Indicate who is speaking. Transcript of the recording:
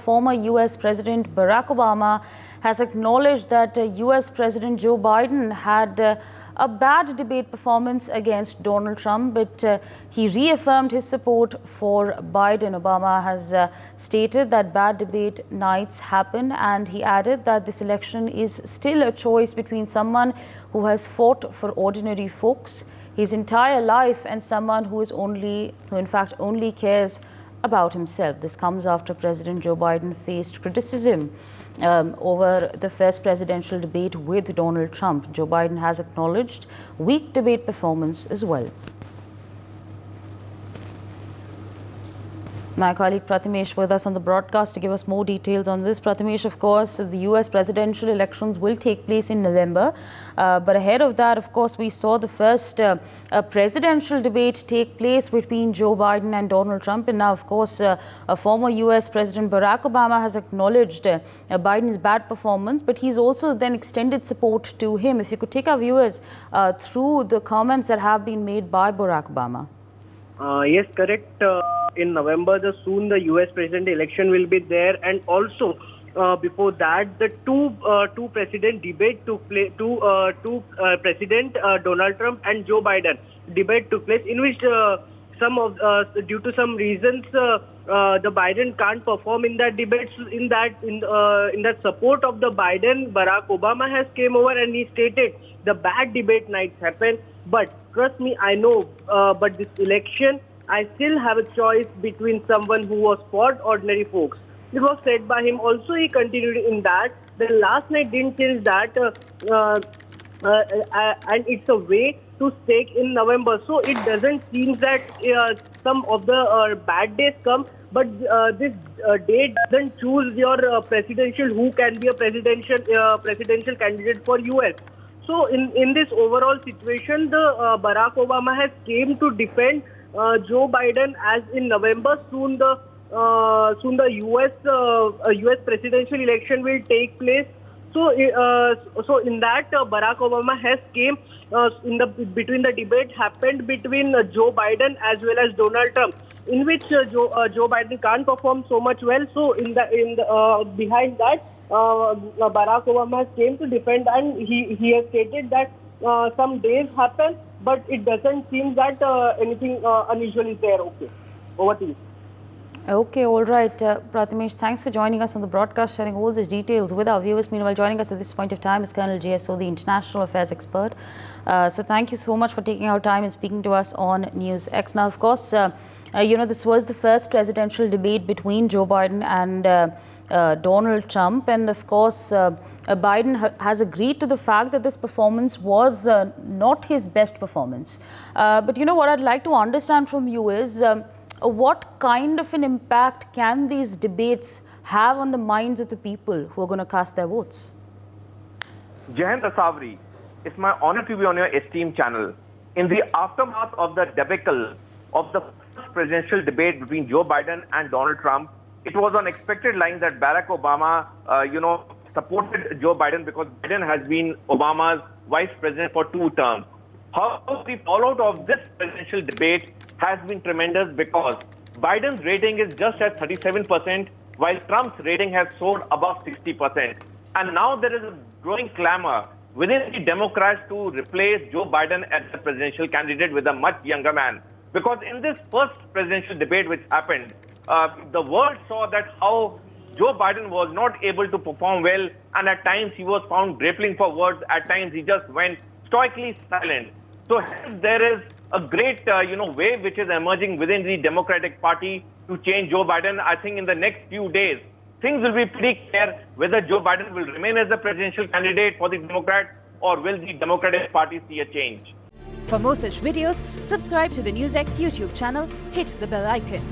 Speaker 1: former US President Barack Obama has acknowledged that US President Joe Biden had a bad debate performance against Donald Trump, but he reaffirmed his support for Biden. Obama has stated that bad debate nights happen, and he added that this election is still a choice between someone who has fought for ordinary folks his entire life and someone who in fact only cares about himself. This comes after President Joe Biden faced criticism over the first presidential debate with Donald Trump. Joe Biden has acknowledged weak debate performance as well. My colleague Pratimesh with us on the broadcast to give us more details on this. Pratimesh, of course, the US presidential elections will take place in November. But ahead of that, of course, we saw the first presidential debate take place between Joe Biden and Donald Trump. And now, of course, former US President Barack Obama has acknowledged Biden's bad performance, but he's also then extended support to him. If you could take our viewers through the comments that have been made by Barack Obama.
Speaker 2: Yes, correct. In November, the US president election will be there, and also before that, the two president debate took place. President Donald Trump and Joe Biden debate took place, in which due to some reasons, the Biden can't perform in that debate. In that support of the Biden, Barack Obama has came over and he stated the bad debate nights happen. But trust me, I know. But this election, I still have a choice between someone who was fought ordinary folks. It was said by him. Also, he continued in that. The last night didn't change that. And it's a way to stake in November. So it doesn't seem that some of the bad days come. But this day doesn't choose your presidential, who can be a presidential candidate for US. So in this overall situation, the Barack Obama has came to defend Joe Biden, as in November soon the US presidential election will take place. So in that Barack Obama has came between the debate happened between Joe Biden as well as Donald Trump, in which Joe Biden can't perform so much well. So behind that, Barack Obama has came to defend, and he has stated that some days happen, but it doesn't seem that anything unusual is there. Okay, over to you.
Speaker 1: Okay, all right. Pratimesh, thanks for joining us on the broadcast, sharing all these details with our viewers. Meanwhile, joining us at this point of time is Colonel JSO, the international affairs expert. So thank you so much for taking our time and speaking to us on NewsX. Now, of course, this was the first presidential debate between Joe Biden and Donald Trump. And of course, Biden has agreed to the fact that this performance was not his best performance. But what I'd like to understand from you is what kind of an impact can these debates have on the minds of the people who are going to cast their votes?
Speaker 3: Jayant Asawari, it's my honor to be on your esteemed channel. In the aftermath of the debacle of the first presidential debate between Joe Biden and Donald Trump, it was on expected lines that Barack Obama, supported Joe Biden because Biden has been Obama's vice president for 2 terms. However, the fallout of this presidential debate has been tremendous because Biden's rating is just at 37%, while Trump's rating has soared above 60%. And now there is a growing clamor within the Democrats to replace Joe Biden as the presidential candidate with a much younger man. Because in this first presidential debate which happened, the world saw that how Joe Biden was not able to perform well, and at times he was found grappling for words. At times he just went stoically silent. So there is a great, wave which is emerging within the Democratic Party to change Joe Biden. I think in the next few days, things will be pretty clear whether Joe Biden will remain as the presidential candidate for the Democrats, or will the Democratic Party see a change.
Speaker 4: For more such videos, subscribe to the NewsX YouTube channel, hit the bell icon.